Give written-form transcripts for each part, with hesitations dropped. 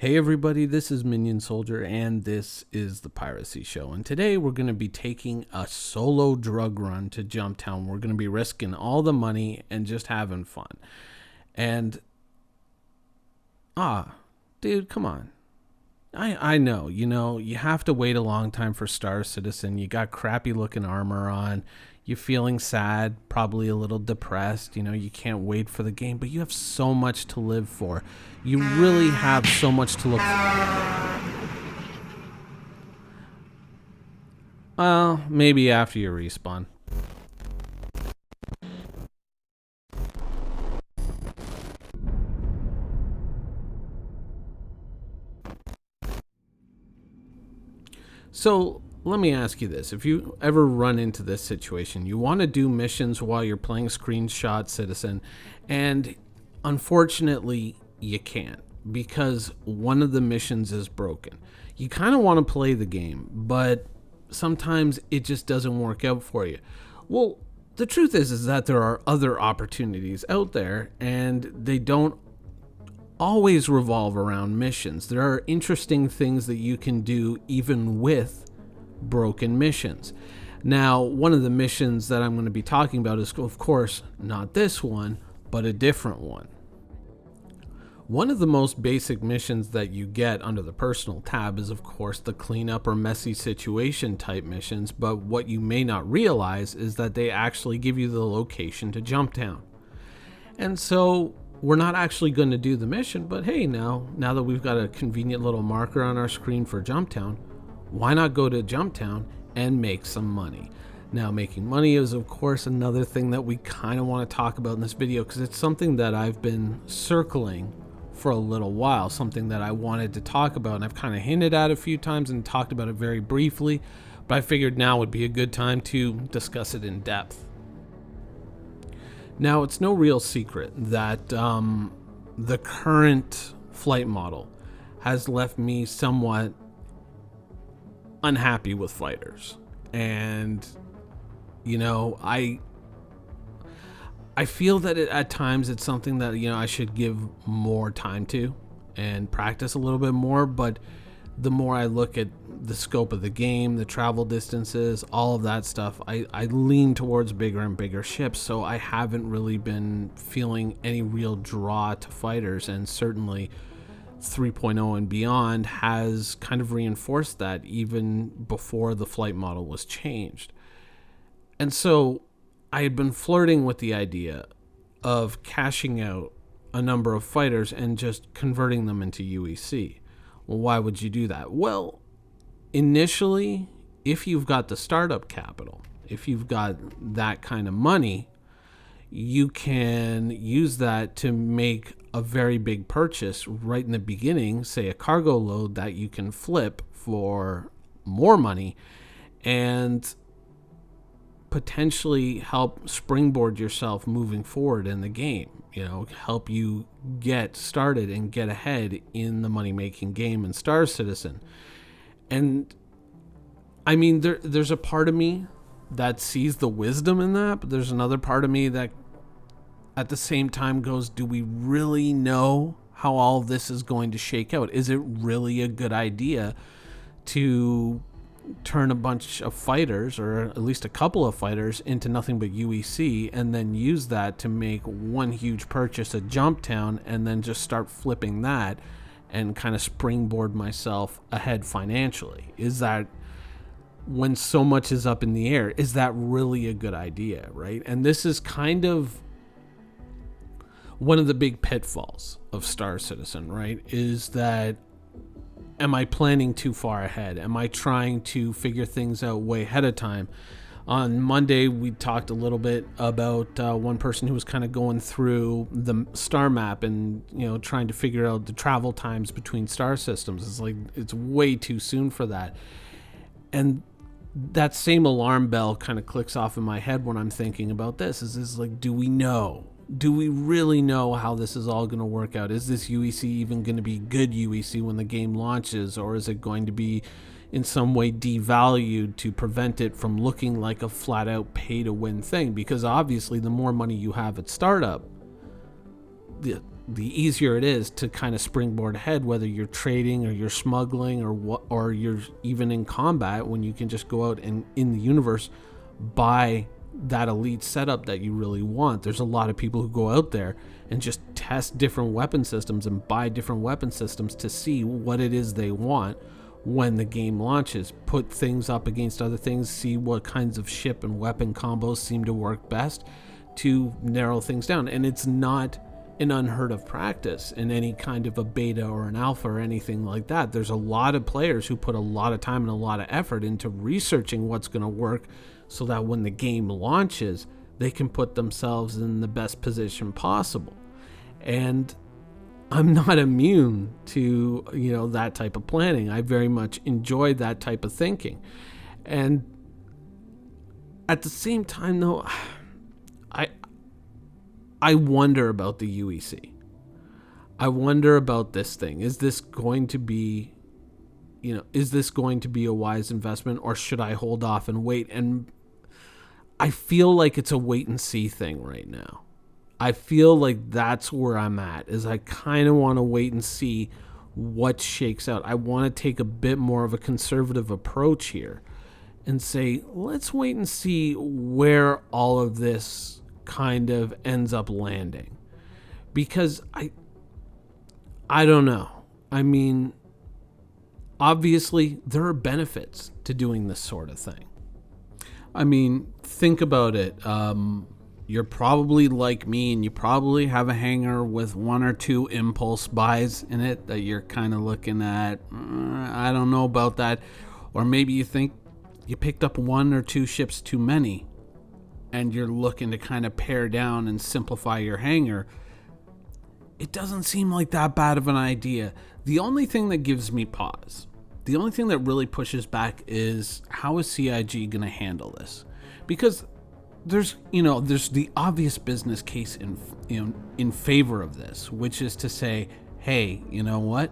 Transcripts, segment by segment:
Hey everybody, this is Minion Soldier and this is the Piracy Show. And today we're going to be taking a solo drug run to Jumptown. We're going to be risking all the money and just having fun. And, dude, come on. I know, you have to wait a long time for Star Citizen. You got crappy looking armor on. You're feeling sad, probably a little depressed. You can't wait for the game, but you have so much to live for. You really have so much to look for. Well, maybe after you respawn. So let me ask you this. If you ever run into this situation, you want to do missions while you're playing Screenshot Citizen, and unfortunately you can't because one of the missions is broken. You kind of want to play the game, but sometimes it just doesn't work out for you. Well, the truth is that there are other opportunities out there, and they don't always revolve around missions. There are interesting things that you can do even with broken missions. Now, one of the missions that I'm going to be talking about is, of course, not this one, but a different one. One of the most basic missions that you get under the personal tab is, of course, the cleanup or messy situation type missions, but what you may not realize is that they actually give you the location to Jumptown. And so we're not actually going to do the mission, but hey, now that we've got a convenient little marker on our screen for Jumptown, why not go to Jumptown and make some money? Now, making money is, of course, another thing that we kind of want to talk about in this video because it's something that I've been circling for a little while, something that I wanted to talk about, and I've kind of hinted at a few times and talked about it very briefly, but I figured now would be a good time to discuss it in depth. Now, it's no real secret that the current flight model has left me somewhat unhappy with fighters. And, I feel that at times it's something that, I should give more time to and practice a little bit more. But the more I look at the scope of the game, the travel distances, all of that stuff, I lean towards bigger and bigger ships. So I haven't really been feeling any real draw to fighters, and certainly 3.0 and beyond has kind of reinforced that even before the flight model was changed. And so I had been flirting with the idea of cashing out a number of fighters and just converting them into UEC. Well, why would you do that? Well, initially, if you've got the startup capital, if you've got that kind of money, you can use that to make a very big purchase right in the beginning, say a cargo load that you can flip for more money and potentially help springboard yourself moving forward in the game, help you get started and get ahead in the money-making game in Star Citizen. And I mean, there's a part of me that sees the wisdom in that, but there's another part of me that at the same time goes, do we really know how all this is going to shake out? Is it really a good idea to turn a bunch of fighters, or at least a couple of fighters, into nothing but UEC and then use that to make one huge purchase at Jumptown and then just start flipping that and kind of springboard myself ahead financially? Is that, when so much is up in the air, is that really a good idea, right? And this is kind of one of the big pitfalls of Star Citizen, right? Is that, am I planning too far ahead? Am I trying to figure things out way ahead of time? On Monday, we talked a little bit about one person who was kind of going through the star map and, trying to figure out the travel times between star systems. It's like, it's way too soon for that. And that same alarm bell kind of clicks off in my head when I'm thinking about this. Is like, do we know? Do we really know how this is all going to work out? Is this UEC even going to be good UEC when the game launches, or is it going to be in some way devalued to prevent it from looking like a flat out pay to win thing? Because obviously the more money you have at startup, the easier it is to kind of springboard ahead, whether you're trading or you're smuggling or you're even in combat, when you can just go out and in the universe buy that elite setup that you really want. There's a lot of people who go out there and just test different weapon systems and buy different weapon systems to see what it is they want when the game launches. Put things up against other things, see what kinds of ship and weapon combos seem to work best to narrow things down. And it's not an unheard of practice in any kind of a beta or an alpha or anything like that. There's a lot of players who put a lot of time and a lot of effort into researching what's going to work, so that when the game launches, they can put themselves in the best position possible. And I'm not immune to, that type of planning. I very much enjoy that type of thinking. And at the same time, though, I wonder about the UEC. I wonder about this thing. Is this going to be a wise investment, or should I hold off and wait? And I feel like it's a wait and see thing right now. I feel like that's where I'm at, is I kind of want to wait and see what shakes out. I want to take a bit more of a conservative approach here and say, let's wait and see where all of this kind of ends up landing. Because I don't know. I mean, obviously there are benefits to doing this sort of thing. I mean, think about it. You're probably like me, and you probably have a hangar with one or two impulse buys in it that you're kind of looking at. I don't know about that. Or maybe you think you picked up one or two ships too many, and you're looking to kind of pare down and simplify your hangar. It doesn't seem like that bad of an idea. The only thing that gives me pause, the only thing that really pushes back, is how is CIG going to handle this? Because there's the obvious business case in favor of this, which is to say, hey, you know what?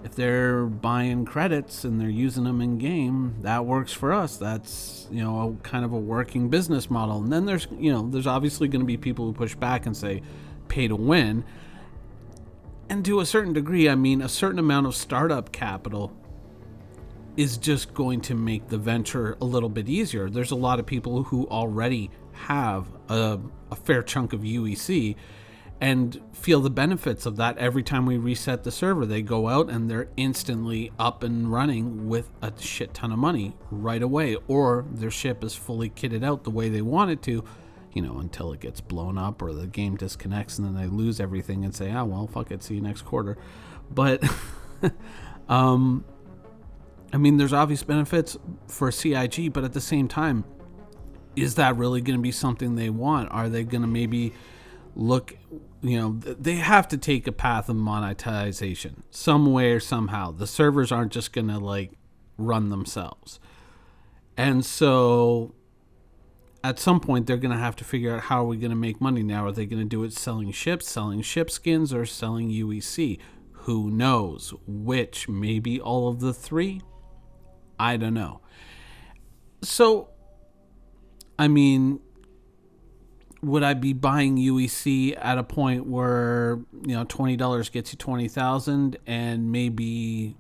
If they're buying credits and they're using them in game, that works for us. That's, kind of a working business model. And then there's obviously going to be people who push back and say, pay to win. And to a certain degree, I mean, a certain amount of startup capital is just going to make the venture a little bit easier. There's a lot of people who already have a fair chunk of UEC and feel the benefits of that. Every time we reset the server, they go out and they're instantly up and running with a shit ton of money right away, or their ship is fully kitted out the way they want it to, until it gets blown up or the game disconnects and then they lose everything and say, well, fuck it, see you next quarter. But I mean, there's obvious benefits for CIG, but at the same time, is that really going to be something they want? Are they going to maybe look, they have to take a path of monetization some way or somehow. The servers aren't just going to run themselves. And so at some point, they're going to have to figure out, how are we going to make money now? Are they going to do it selling ships, selling ship skins, or selling UEC? Who knows? Which? Maybe all of the three? I don't know. So, I mean, would I be buying UEC at a point where, $20 gets you 20,000, and maybe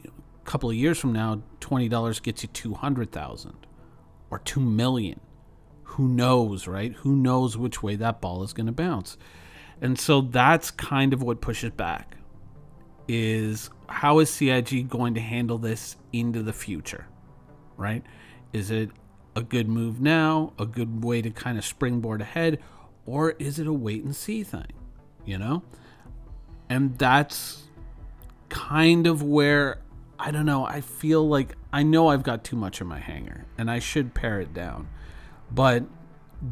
a couple of years from now, $20 gets you 200,000 or 2 million? Who knows, right? Who knows which way that ball is going to bounce? And so that's kind of what pushes back, is how is CIG going to handle this into the future, right? Is it a good move now, a good way to kind of springboard ahead, or is it a wait and see thing, And that's kind of where, I don't know, I feel like I know I've got too much in my hangar and I should pare it down, but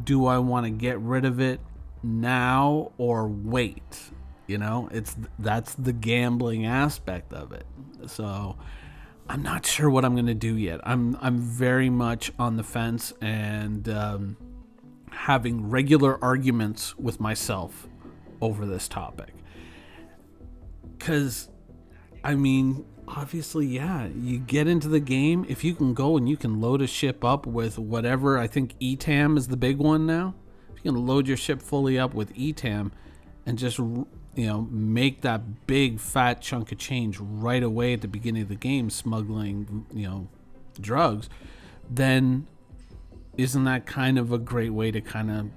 do I want to get rid of it now or wait? That's the gambling aspect of it. So I'm not sure what I'm going to do yet. I'm very much on the fence and having regular arguments with myself over this topic. Because, I mean, obviously, yeah, you get into the game. If you can go and you can load a ship up with whatever, I think ETAM is the big one now. If you can load your ship fully up with ETAM and just, make that big fat chunk of change right away at the beginning of the game, smuggling, drugs, then isn't that kind of a great way to kind of,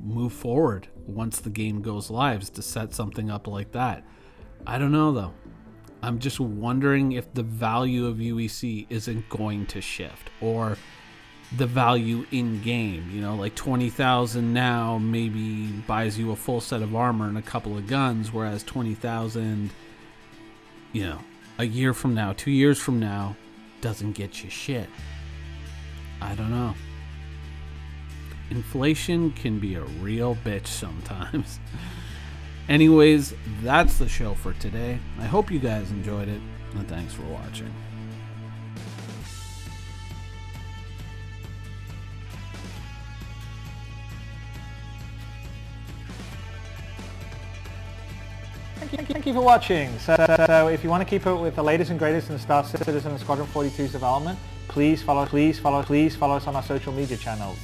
move forward once the game goes live, is to set something up like that? I don't know, though. I'm just wondering if the value of UEC isn't going to shift, or the value in game, like 20,000 now maybe buys you a full set of armor and a couple of guns, whereas 20,000, a year from now, 2 years from now, doesn't get you shit. I don't know. Inflation can be a real bitch sometimes. Anyways, that's the show for today. I hope you guys enjoyed it, and thanks for watching. Thank you for watching. So if you want to keep up with the latest and greatest in Star Citizen and Squadron 42's development, please follow us on our social media channels.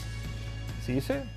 See you soon.